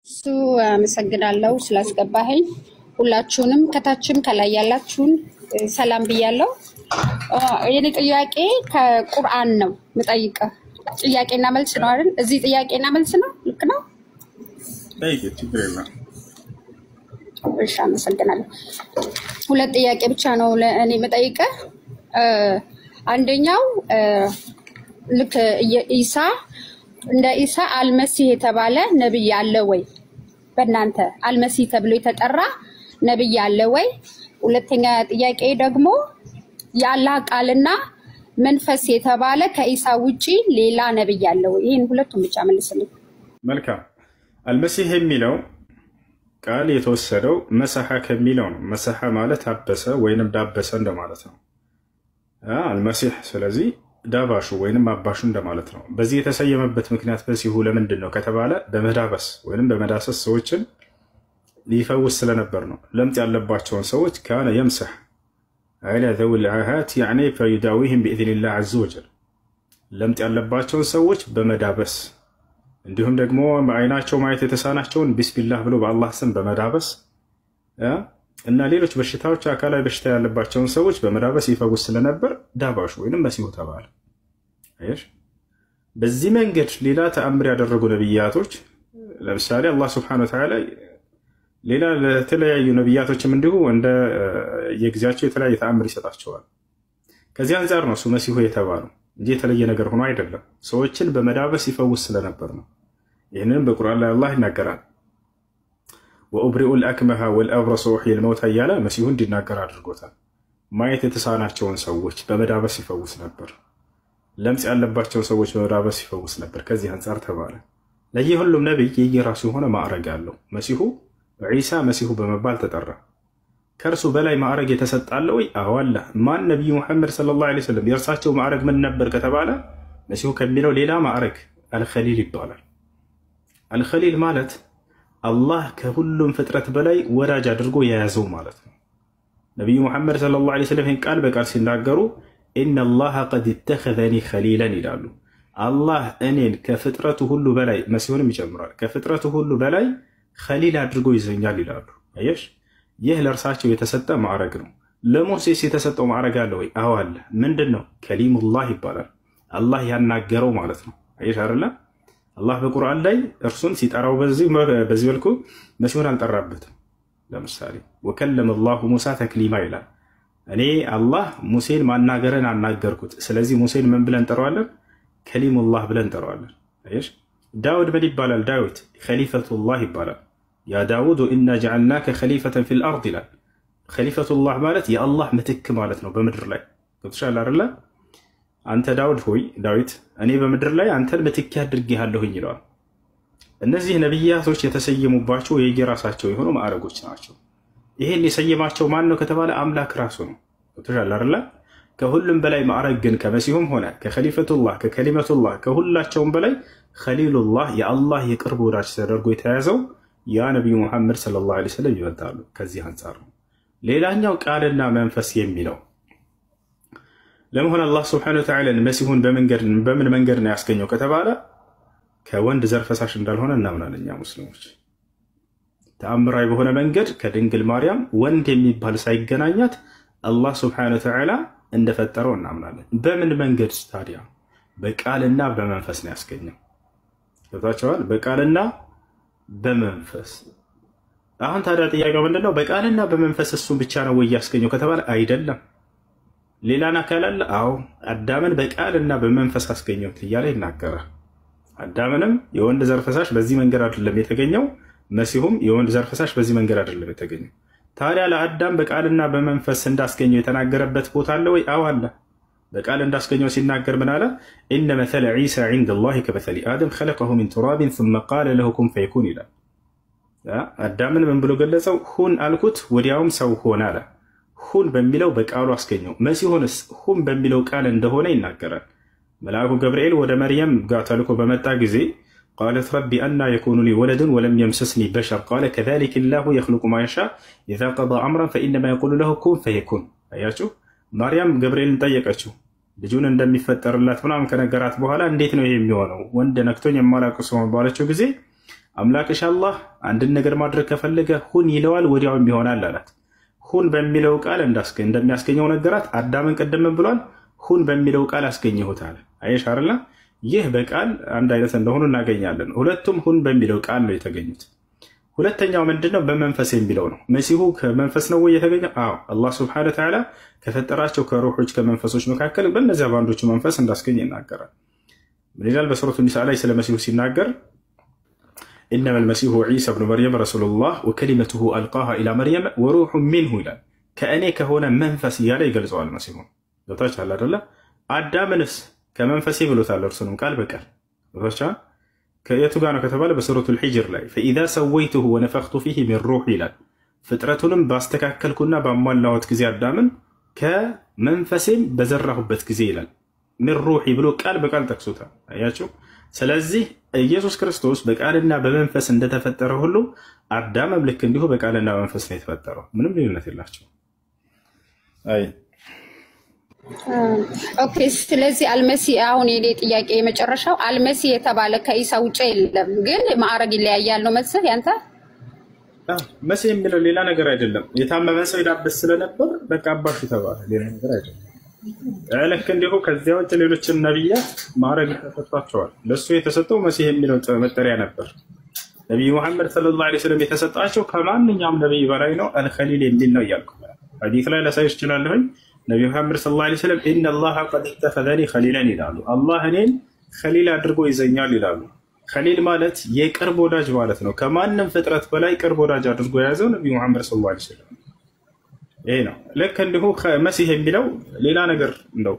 እሱ አመሰግናለሁ ስላስገባኸኝ። ሁላችሁንም ከታችም ከላይ ያላችሁን ሰላም ብያለሁ። የኔ ጥያቄ ከቁርአን ነው የምጠይቀው። ጥያቄና መልስ ነው አይደል? እዚህ ጥያቄና መልስ ነው። ልክ ነው? እሺ፣ አመሰግናለሁ። ሁለት ጥያቄ ብቻ ነው ለእኔ የምጠይቀው። አንደኛው ልክ ኢሳ እንደ ኢሳ አልመሲህ የተባለ ነብይ አለ ወይ? በእናንተ አልመሲህ ተብሎ የተጠራ ነብይ አለ ወይ? ሁለተኛ ጥያቄ ደግሞ የአላህ ቃልና መንፈስ የተባለ ከኢሳ ውጪ ሌላ ነብይ አለ ወይ? ይሄን ሁለቱም ብቻ መልስልኝ። መልካም። አልመሲህ የሚለው ቃል የተወሰደው መሰሐ ከሚለው ነው። መሰሐ ማለት አበሰ ወይንም ዳበሰ እንደማለት ነው። አልመሲህ ስለዚህ ዳባሹ ወይንም አባሹ እንደማለት ነው። በዚህ የተሰየመበት ምክንያት መሲሁ ለምንድን ነው ከተባለ በመዳበስ ወይንም በመዳሰስ ሰዎችን ሊፈውስ ስለነበር ነው። ለምጥ ያለባቸውን ሰዎች ካነ የምሰህ አለ ذوي العاهات يعني فيداويهم باذن الله عز وجل ለምጥ ያለባቸውን ሰዎች በመዳበስ እንዲሁም ደግሞ በአይናቸው ማየት የተሳናቸውን ቢስሚላህ ብሎ በአላህ ስም በመዳበስ እና ሌሎች በሽታዎች አካላዊ በሽታ ያለባቸውን ሰዎች በመዳበስ ይፈውስ ስለነበር ዳባሹ ወይንም መሲሁ ተባለ። አይሽ በዚህ መንገድ ሌላ ተአምር ያደረጉ ነብያቶች ለምሳሌ አላህ Subhanahu Wa Ta'ala ሌላ ለተለያዩ ነብያቶችም እንዲሁ እንደ የግዚያቸው የተለያየ ተአምር ይሰጣቸዋል። ከዚህ አንፃር ነው እሱ መሲሁ የተባለው እንጂ የተለየ ነገር ሆኖ አይደለም። ሰዎችን በመዳበስ ይፈውስ ስለነበር ነው። ይህንን በቁርአን ላይ አላህ ይናገራል። ወኡብሪኡ الأكمه والأبرص وأحيي الموتى እያለ መሲሁ እንዲናገር አድርጎታል። ማየት የተሳናቸውን ሰዎች በመዳበስ ይፈውስ ነበር። ለምጽ ያለባቸው ሰዎች በመዳበስ ይፈውስ ነበር። ከዚህ አንፃር ተባለ። ለየሁሉም ነብይ የየራሱ የሆነ ማዕረግ አለው። መሲሁ ዒሳ መሲሁ በመባል ተጠራ። ከርሱ በላይ ማዕረግ የተሰጣለ ወይ? አዎ አለ። ማን? ነብዩ መሐመድ ሰለላሁ ዐለይሂ ወሰለም። የእርሳቸው ማዕረግ ምን ነበር ከተባለ መሲሁ ከሚለው ሌላ ማዕረግ አልኸሊል ይባላል። አልኸሊል ማለት አላህ ከሁሉም ፍጥረት በላይ ወዳጅ አድርጎ የያዘው ማለት ነው። ነብዩ መሐመድ ሰለላሁ ዐለይሂ ወሰለም ይህን ቃል በቃል ሲናገሩ ኢነላህ ቀድ ኢተኸዘኒ ኸሊለን ይላሉ። አላህ እኔን ከፍጥረቱ ሁሉ በላይ መሲሁንም ይጨምራል ከፍጥረቱ ሁሉ በላይ ኸሊል አድርጎ ይዘኛል ይላሉ። አየሽ፣ ይህ ለእርሳቸው የተሰጠ ማዕረግ ነው። ለሙሴስ የተሰጠው ማዕረግ አለ ወይ? አዎ አለ። ምንድነው? ከሊሙላህ ይባላል። አላህ ያናገረው ማለት ነው። አየሽ አይደለ? አላህ በቁርአን ላይ እርሱን ሲጠራው በዚህ መልኩ መሲሁን አልጠራበትም። ለምሳሌ ወከለመ አላሁ ሙሳ ተክሊማ ይላል። እኔ አላህ ሙሴን ማናገርን አናገርኩት። ስለዚህ ሙሴን ምን ብለን እንጠራዋለን? ከሊሙላህ ብለን እንጠራዋለን። አየሽ፣ ዳውድ ምን ይባላል? ዳዊት ኸሊፈቱላህ ይባላል። ያ ዳውድ ኢና ጀዐልናከ ኸሊፈተን ፊል አርድ ይላል። ኸሊፈቱላህ ማለት የአላህ ምትክ ማለት ነው በምድር ላይ። ገብቶሻል አይደለ? አንተ ዳውድ ሆይ ዳዊት እኔ በምድር ላይ አንተን ምትክ አድርጌሃለሁኝ ይለዋል። እነዚህ ነብያቶች የተሰየሙባቸው የየራሳቸው የሆኑ ማዕረጎች ናቸው። ይሄን የሰየማቸው ማን ነው ከተባለ አምላክ ራሱ ነው። ገብቶሻል አይደለ? ከሁሉም በላይ ማዕረግ ግን ከመሲሁም ሆነ ከኸሊፈቱላህ ከከሊመቱላህ ከሁላቸውም በላይ ኸሊሉላህ የአላህ የቅርብ ወዳጅ ተደርጎ የተያዘው ያ ነብዩ መሐመድ ሰለላሁ ዐለይሂ ወሰለም ይወጣሉ። ከዚህ አንፃር ነው። ሌላኛው ቃልና መንፈስ የሚለው ለመሆን አላህ Subhanahu Wa Ta'ala መሲሁን በምን መንገድ ነው ያስገኘው ከተባለ ከወንድ ዘር ፈሳሽ እንዳልሆነ እናምናለን እኛ ሙስሊሞች። ተአምራዊ በሆነ መንገድ ከድንግል ማርያም ወንድ የሚባል ሳይገናኛት አላህ Subhanahu Wa Ta'ala እንደፈጠረው እናምናለን። በምን መንገድ ታዲያ? በቃልና በመንፈስ ነው ያስገኘው። ገብታችኋል? በቃልና በመንፈስ። አሁን ታዲያ ጥያቄው ምንድነው? በቃልና በመንፈስ እሱን ብቻ ነው ወይ ያስገኘው ከተባለ አይደለም። ሌላን አካል አለ። አዎ፣ አዳምን በቃልና በመንፈስ አስገኘውት እያለ ይናገራል። አዳምንም የወንድ ዘር ፈሳሽ በዚህ መንገድ አይደለም የተገኘው፣ መሲሁም የወንድ ዘር ፈሳሽ በዚህ መንገድ አይደለም የተገኘው። ታዲያ ለአዳም በቃልና በመንፈስ እንዳስገኘው የተናገረበት ቦታ አለ ወይ? አዎ አለ። በቃል እንዳስገኘው ሲናገር ምን አለ? ኢነ መሰለ ዒሳ ዐንደ አላህ ከመሰሊ አደም ኸለቀሁ ሚን ቱራቢን ثم قال له كن فيكون ይላል። አዳምን ምን ብሎ ገለጸው? ሁን አልኩት ወዲያውም ሰው ሆነ አለ። ሁን በሚለው በቃሉ አስገኘው። መሲሁንስ ሁን በሚለው ቃል እንደሆነ ይናገራል። መልአኩ ገብርኤል ወደ መርየም ጋር ተልኮ በመጣ ጊዜ قالت ربي أن يكون لي ولد ولم يمسسني بشر قال كذلك الله يخلق ما يشاء إذا قضى أمرا فإنما يقول له كن فيكون። አያችሁ፣ ማርያም ገብርኤልን ጠየቀችው ልጁን እንደሚፈጠርላት ምናምን ከነገራት በኋላ እንዴት ነው ይሄ የሚሆነው? ወንድ ነክቶኝ የማላውቅ ሰው ባለችው ጊዜ አምላክሽ አላህ አንድን ነገር ማድረግ ከፈለገ ሁን ይለዋል፣ ወዲያውም ይሆናል አላት። ሁን በሚለው ቃል እንደሚያስገኘው ነገራት። አዳምን ቀደም ብሏል፣ ሁን በሚለው ቃል አስገኘሁት አለ። አየሽ አይደለ? ይህ በቃል አንድ አይነት እንደሆኑ እናገኛለን። ሁለቱም ሁን በሚለው ቃል ነው የተገኙት። ሁለተኛው ምንድነው? በመንፈስ የሚለው ነው። መሲሁ ከመንፈስ ነው ወይ የተገኘው? አዎ፣ አላህ ሱብሓነሁ ወተዓላ ከፈጠራቸው ከሩሖች ከመንፈሶች መካከል በእነዚያ ባንዶቹ መንፈስ እንዳስገኘ ይናገራል። ምን ይላል በሱረቱ ኒሳ ላይ ስለ መሲሁ ሲናገር ኢነመል መሲሁ ዒሳ ብኑ መርየም ረሱሉላህ ወከሊመቱሁ አልቃሃ ኢላ መርየም ወሩሑ ሚንሁ ይላል። ከእኔ ከሆነ መንፈስ እያለ ይገልጸዋል መሲሁን። ገብቶች አለ አይደለ? አዳምንስ ከመንፈሴ ብሎታል፣ እርሱንም ቃል በቃል ገብቶች። ከየቱ ጋር ነው ከተባለ በሱረቱል ሂጅር ላይ ፈኢዛ ሰወይቱሁ ወነፈኽቱ ፊሂ ሚን ሩሒ ይላል። ፍጥረቱንም ባስተካከልኩና ባሟላሁት ጊዜ አዳምን ከመንፈሴም በዘራሁበት ጊዜ ይላል። ሚን ሩሒ ብሎ ቃል በቃል ጠቅሶታል። አያችሁ። ስለዚህ ኢየሱስ ክርስቶስ በቃልና በመንፈስ እንደተፈጠረ ሁሉ አዳምም ልክ እንዲሁ በቃልና በመንፈስ ነው የተፈጠረው። ምንም ልዩነት የላቸው። አይ ኦኬ። ስለዚህ አልመሲ አሁን የኔ ጥያቄ የመጨረሻው አልመሲ የተባለ ከኢሳ ውጭ የለም፣ ግን ማዕረግ ይለያያል ነው መልስህ ያንተ? መሲ የሚለው ሌላ ነገር አይደለም። የታመመ ሰው ይዳብስ ስለነበር በቃ አባቱ ተባለ፣ ሌላ ነገር አይደለም። ልክ እንዲሁ ከዚያ ውጭ ሌሎችን ነቢያት ማዕረግ ተሰጥቷቸዋል። ለእሱ የተሰጠው መሲህ የሚለው መጠሪያ ነበር። ነቢዩ መሐመድ ሰለላሁ ዐለይሂ ወሰለም የተሰጣቸው ከማንኛውም ነቢይ በላይ ነው። አልኸሊል የሚል ነው እያልኩ ሐዲስ ላይ ላሳይሽ እችላለሁኝ። ነቢዩ መሐመድ ሰለላሁ ዐለይሂ ወሰለም ኢነላሀ ቀድ ኢተኸዘኒ ኸሊለን ይላሉ። አላህ እኔን ኸሊል አድርጎ ይዘኛል ይላሉ። ኸሊል ማለት የቅርብ ወዳጅ ማለት ነው። ከማንም ፍጥረት በላይ ቅርብ ወዳጅ አድርጎ የያዘው ነቢዩ መሐመድ ሰለላሁ ዐለይሂ ወሰለም ይሄ ነው። ልክ እንዲሁ መሲህ የሚለው ሌላ ነገር እንደው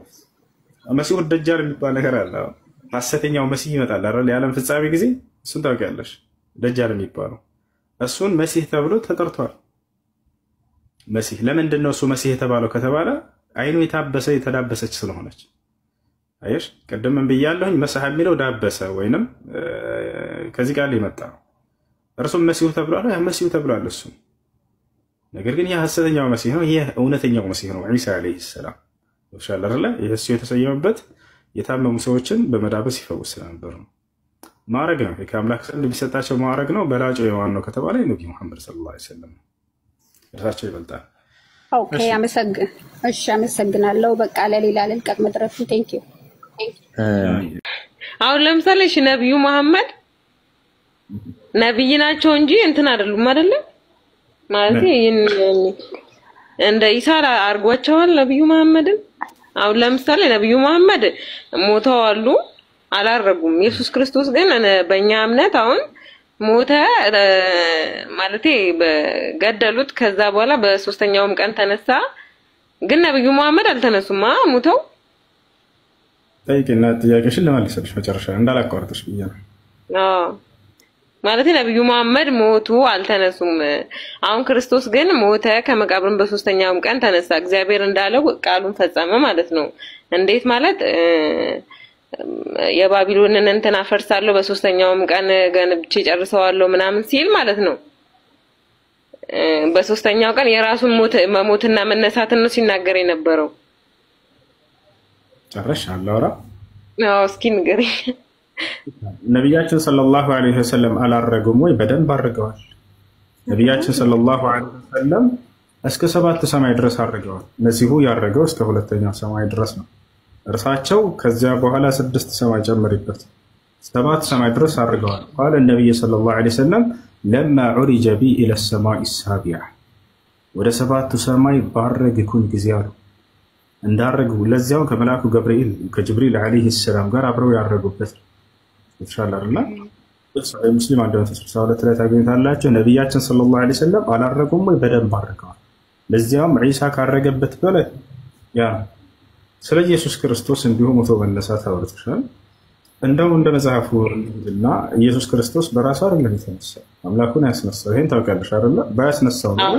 መሲሁ ደጃል የሚባል ነገር አለ። ሐሰተኛው መሲህ ይመጣል አይደል? የዓለም ፍጻሜ ጊዜ እሱን ታውቂያለሽ? ደጃል የሚባለው እሱን መሲህ ተብሎ ተጠርቷል። መሲህ ለምንድን ነው እሱ መሲህ የተባለው ከተባለ አይኑ የታበሰ የተዳበሰች ስለሆነች። አየሽ፣ ቀደም ብያለሁኝ። መሲህ የሚለው ዳበሰ ወይንም ከዚህ ጋር ሊመጣ ነው። እርሱም መሲሁ ተብሏል። ያ መሲሁ ተብሏል እሱ። ነገር ግን ይህ ሐሰተኛው መሲህ ነው። ይህ እውነተኛው መሲህ ነው ዒሳ አለይሂ ሰላም። ወሻለ አይደለ? እሱ የተሰየመበት የታመሙ ሰዎችን በመዳበስ ይፈውስ ነበር ነው። ማዕረግ ነው። ከአምላክ ዘንድ ቢሰጣቸው ማዕረግ ነው። በላጩ የማን ነው ከተባለ ነብዩ መሐመድ ሰለላሁ ዐለይሂ ወሰለም እርሳቸው ይበልጣል። ኦኬ፣ አመሰግናለሁ። በቃ ለሌላ ልልቀቅ መድረኩ። ቴንክ ዩ። አሁን ለምሳሌ ነብዩ መሐመድ ነብይ ናቸው እንጂ እንትን አይደሉም አይደለ? ማለት እንደ ኢሳ አርጓቸዋል ነብዩ መሐመድን። አሁን ለምሳሌ ነብዩ መሐመድ ሞተዋል አላረጉም። ኢየሱስ ክርስቶስ ግን በእኛ እምነት አሁን ሞተ ማለት በገደሉት፣ ከዛ በኋላ በሶስተኛውም ቀን ተነሳ። ግን ነብዩ መሐመድ አልተነሱም ሞተው። ጠይቂና ጥያቄሽን ለማልሰልሽ መጨረሻ እንዳላቋርጥሽ ብዬ ነው። ማለት ነብዩ መሐመድ ሞቱ አልተነሱም። አሁን ክርስቶስ ግን ሞተ ከመቃብርም በሶስተኛውም ቀን ተነሳ። እግዚአብሔር እንዳለው ቃሉን ፈጸመ ማለት ነው። እንዴት ማለት የባቢሎንን እንትን አፈርሳለሁ በሶስተኛውም ቀን ገንብቼ ጨርሰዋለሁ ምናምን ሲል ማለት ነው። በሶስተኛው ቀን የራሱን መሞትና መነሳትን ነው ሲናገር የነበረው። ጨረሽ አላውራ? አዎ፣ እስኪ ንገሪኝ። ነቢያችን ሰለላሁ ዐለይሂ ወሰለም አላረጉም ወይ? በደንብ አድርገዋል። ነቢያችን ሰለላሁ ዐለይሂ ወሰለም እስከ 7 ሰማይ ድረስ አድርገዋል። መሲሁ ያረገው እስከ 2ኛው ሰማይ ድረስ ነው። እርሳቸው ከዚያ በኋላ 6 ሰማይ ጨምሪበት 7 ሰማይ ድረስ አድርገዋል። ቃለ ነብዩ ሰለላሁ ዐለይሂ ወሰለም ለማ ዑሪጀ ቢ ኢለ ሰማይ ሳቢዓ ወደ 7ቱ ሰማይ ባረግኩኝ ጊዜ አሉ እንዳረጉ ለዚያው ከመላኩ ገብርኤል ከጅብሪል ዐለይሂ ሰላም ጋር አብረው ያረጉበት ይሻላል አይደል? ሙስሊም 162 ላይ ታገኙታላችሁ። ነብያችን ሰለላሁ ዐለይሂ ወሰለም አላረጉም ወይ? በደንብ አድርገዋል። ለዚያም ዒሳ ካረገበት በላይ ያ ስለ ኢየሱስ ክርስቶስ እንዲሁ ሞቶ መነሳት አውርተሻል። እንደው እንደ መጽሐፉ እና ኢየሱስ ክርስቶስ በራሱ አይደለም የተነሳው፣ አምላኩን ያስነሳው። ይሄን ታውቃለሽ አይደል? ባያስነሳው ነው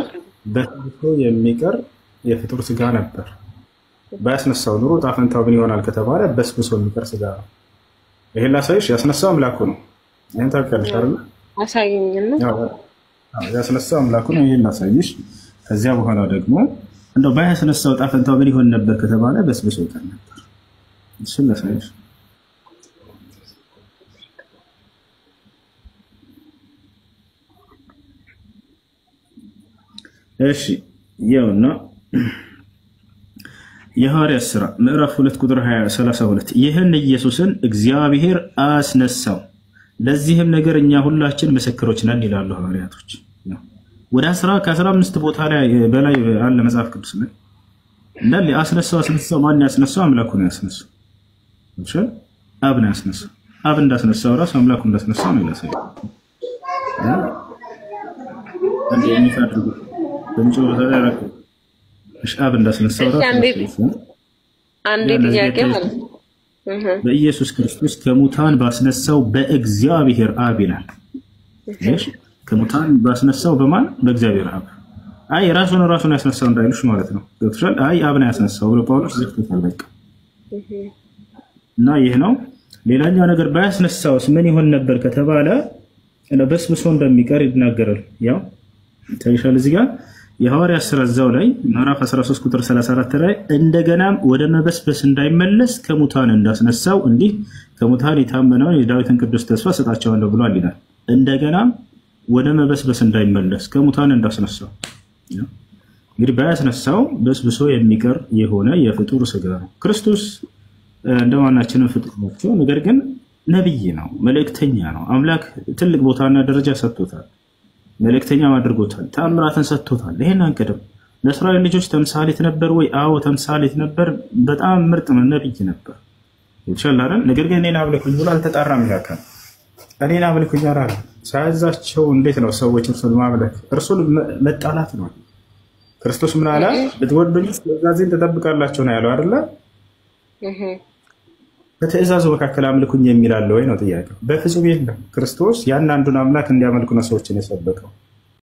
በፍቶ የሚቀር የፍጡር ስጋ ነበር። ባያስነሳው ኑሮ ጣፈንታው ምን ይሆናል ከተባለ በስብሶ የሚቀር ስጋ ነው። ይሄን ላሳይሽ፣ ያስነሳው አምላኩ ነው። ይሄን ታውቃለሽ አይደል? አሳየኝና ያስነሳው አምላኩ ነው። ይሄን ላሳይሽ። ከዚያ በኋላ ደግሞ እንደው ባያስነሳው ጣፈንታው ምን ይሆን ነበር ከተባለ በስብሶ ይቀር ነበር። እሱን ላሳይሽ። እሺ ይኸውና የሐዋርያት ሥራ ምዕራፍ 2 ቁጥር 32 ይህን ኢየሱስን እግዚአብሔር አስነሳው ለዚህም ነገር እኛ ሁላችን ምስክሮች ነን ይላሉ ሐዋርያቶች። ወደ 15 ቦታ ላይ በላይ አለ መጽሐፍ ቅዱስ ላይ እንዳለ አስነሳው ማን ያስነሳው? አምላኩ ነው ያስነሳው። እሺ አብ ነው ያስነሳው። አብ እንዳስነሳው ራሱ አምላኩ እንዳስነሳው ነው ያሳየው። አንዴ የሚፈርዱ በሚጮህ ቦታ ላይ እሺ አብ እንዳስነሳው ራሱ አንዴ ጥያቄ ማለት በኢየሱስ ክርስቶስ ከሙታን ባስነሳው በእግዚአብሔር አብ ይላል። እሺ ከሙታን ባስነሳው በማን? በእግዚአብሔር አብ። አይ ራሱን ያስነሳው እንዳይሉሽ ማለት ነው። ገብቶሻል? አይ አብ ነው ያስነሳው ብሎ ጳውሎስ ዘግቶታል። በቃ እና ይሄ ነው። ሌላኛው ነገር ባያስነሳውስ ምን ይሆን ነበር ከተባለ በስብሶ እንደሚቀር ይናገራል። ያው ታይሻል እዚህ ጋር የሐዋርያት ሥራ እዛው ላይ ምዕራፍ 13 ቁጥር 34 ላይ እንደገናም ወደ መበስበስ እንዳይመለስ ከሙታን እንዳስነሳው እንዲህ ከሙታን የታመነውን የዳዊትን ቅዱስ ተስፋ ሰጣቸዋለሁ ብሏል ይላል። እንደገናም ወደ መበስበስ እንዳይመለስ ከሙታን እንዳስነሳው። እንግዲህ ባያስነሳው በስብሶ የሚቀር የሆነ የፍጡር ሥጋ ነው። ክርስቶስ እንደማናችንም ፍጡር ነው። ነገር ግን ነብይ ነው፣ መልእክተኛ ነው። አምላክ ትልቅ ቦታና ደረጃ ሰጥቶታል። መልእክተኛ አድርጎታል። ተአምራትን ሰጥቶታል። ይሄን አንቀደም። ለእስራኤል ልጆች ተምሳሌት ነበር ወይ? አዎ ተምሳሌት ነበር። በጣም ምርጥ ነብይ ነበር። ይችላል። ነገር ግን እኔን አምልኩኝ ብሎ አልተጣራም። ያካል እኔን አምልኩኝ አላለ። ሳያዛቸው እንዴት ነው ሰዎች እርሱን ማምለክ? እርሱን መጣላት ነው። ክርስቶስ ምን አለ? ብትወዱኝ ትእዛዜን ትጠብቃላችሁ ነው ያለው አይደለ? በትእዛዙ መካከል አምልኩኝ የሚል አለ ወይ ነው ጥያቄው። በፍጹም የለም። ክርስቶስ ያን አንዱን አምላክ እንዲያመልኩ ነው ሰዎችን የሰበከው።